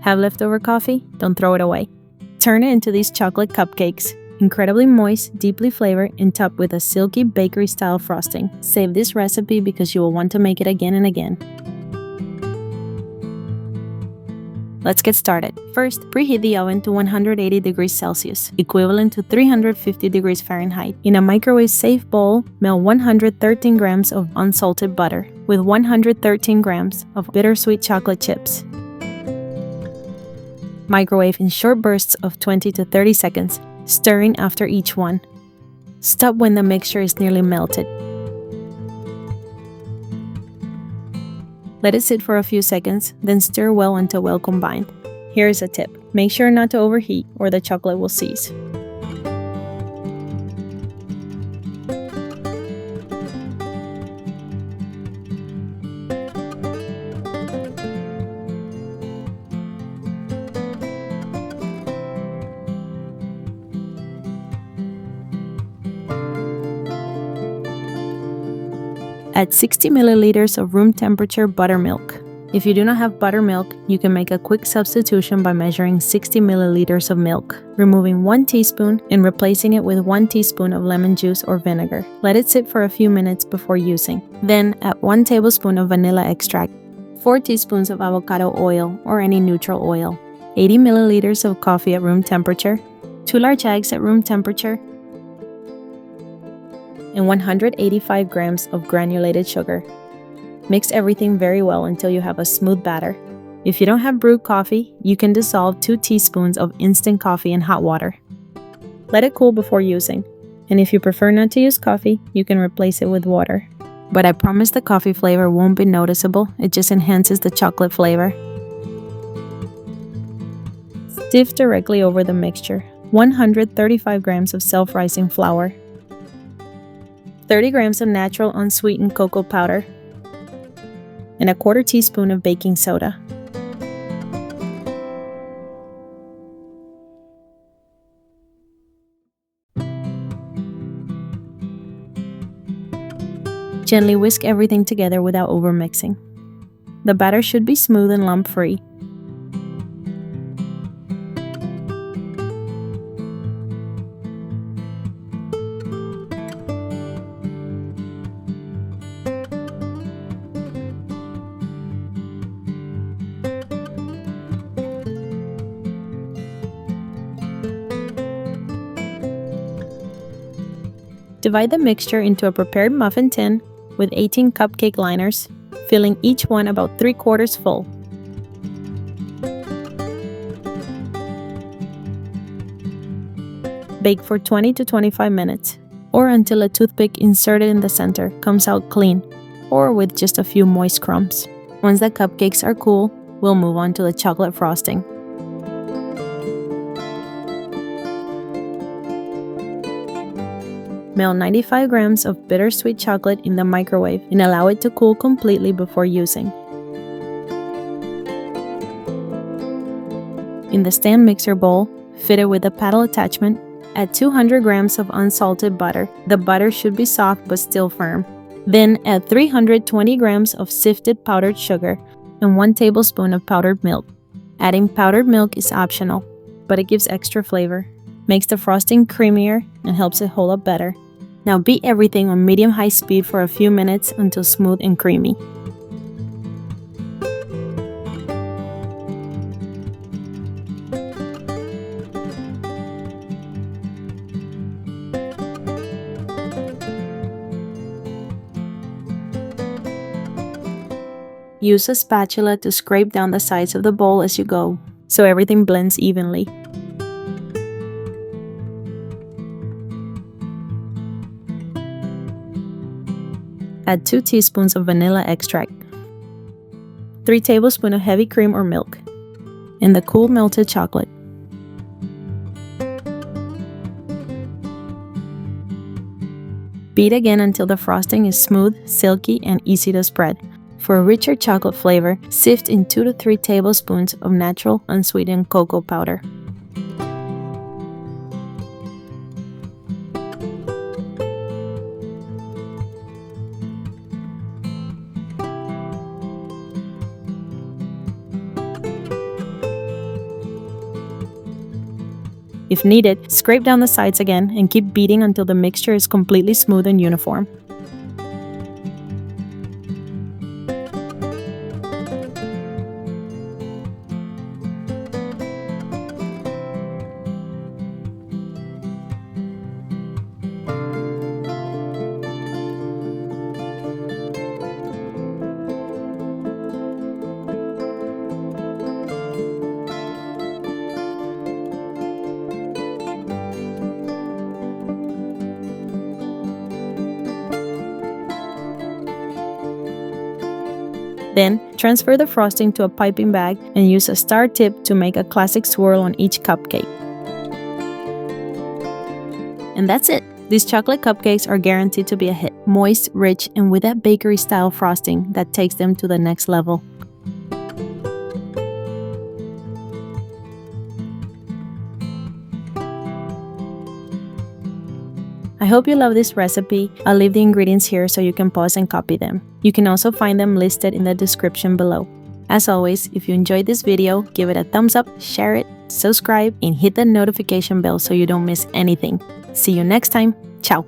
Have leftover coffee? Don't throw it away. Turn it into these chocolate cupcakes. Incredibly moist, deeply flavored, and topped with a silky bakery-style frosting. Save this recipe because you will want to make it again and again. Let's get started. First, preheat the oven to 180 degrees Celsius, equivalent to 350 degrees Fahrenheit. In a microwave-safe bowl, melt 113 grams of unsalted butter with 113 grams of bittersweet chocolate chips. Microwave in short bursts of 20 to 30 seconds, stirring after each one. Stop when the mixture is nearly melted. Let it sit for a few seconds, then stir well until well combined. Here is a tip. Make sure not to overheat or the chocolate will seize. Add 60 milliliters of room temperature buttermilk. If you do not have buttermilk, you can make a quick substitution by measuring 60 milliliters of milk, removing 1 teaspoon and replacing it with 1 teaspoon of lemon juice or vinegar. Let it sit for a few minutes before using. Then add 1 tablespoon of vanilla extract, 4 teaspoons of avocado oil or any neutral oil, 80 milliliters of coffee at room temperature, 2 large eggs at room temperature, and 185 grams of granulated sugar. Mix everything very well until you have a smooth batter. If you don't have brewed coffee, you can dissolve 2 teaspoons of instant coffee in hot water. Let it cool before using, and if you prefer not to use coffee, you can replace it with water. But I promise the coffee flavor won't be noticeable, it just enhances the chocolate flavor. Sift directly over the mixture, 135 grams of self-rising flour, 30 grams of natural unsweetened cocoa powder, and a 1/4 teaspoon of baking soda. Gently whisk everything together without overmixing. The batter should be smooth and lump-free. Divide the mixture into a prepared muffin tin with 18 cupcake liners, filling each one about 3/4 full. Bake for 20 to 25 minutes, or until a toothpick inserted in the center comes out clean, or with just a few moist crumbs. Once the cupcakes are cool, we'll move on to the chocolate frosting. Melt 95 grams of bittersweet chocolate in the microwave and allow it to cool completely before using. In the stand mixer bowl, fitted with a paddle attachment, add 200 grams of unsalted butter. The butter should be soft but still firm. Then add 320 grams of sifted powdered sugar and 1 tablespoon of powdered milk. Adding powdered milk is optional, but it gives extra flavor, makes the frosting creamier, and helps it hold up better. Now beat everything on medium-high speed for a few minutes until smooth and creamy. Use a spatula to scrape down the sides of the bowl as you go, so everything blends evenly. Add 2 teaspoons of vanilla extract, 3 tablespoons of heavy cream or milk, and the cool melted chocolate. Beat again until the frosting is smooth, silky, and easy to spread. For a richer chocolate flavor, sift in 2 to 3 tablespoons of natural unsweetened cocoa powder. If needed, scrape down the sides again and keep beating until the mixture is completely smooth and uniform. Then, transfer the frosting to a piping bag and use a star tip to make a classic swirl on each cupcake. And that's it! These chocolate cupcakes are guaranteed to be a hit. Moist, rich, and with that bakery-style frosting that takes them to the next level. I hope you love this recipe. I'll leave the ingredients here so you can pause and copy them. You can also find them listed in the description below. As always, if you enjoyed this video, give it a thumbs up, share it, subscribe, and hit the notification bell so you don't miss anything. See you next time. Ciao!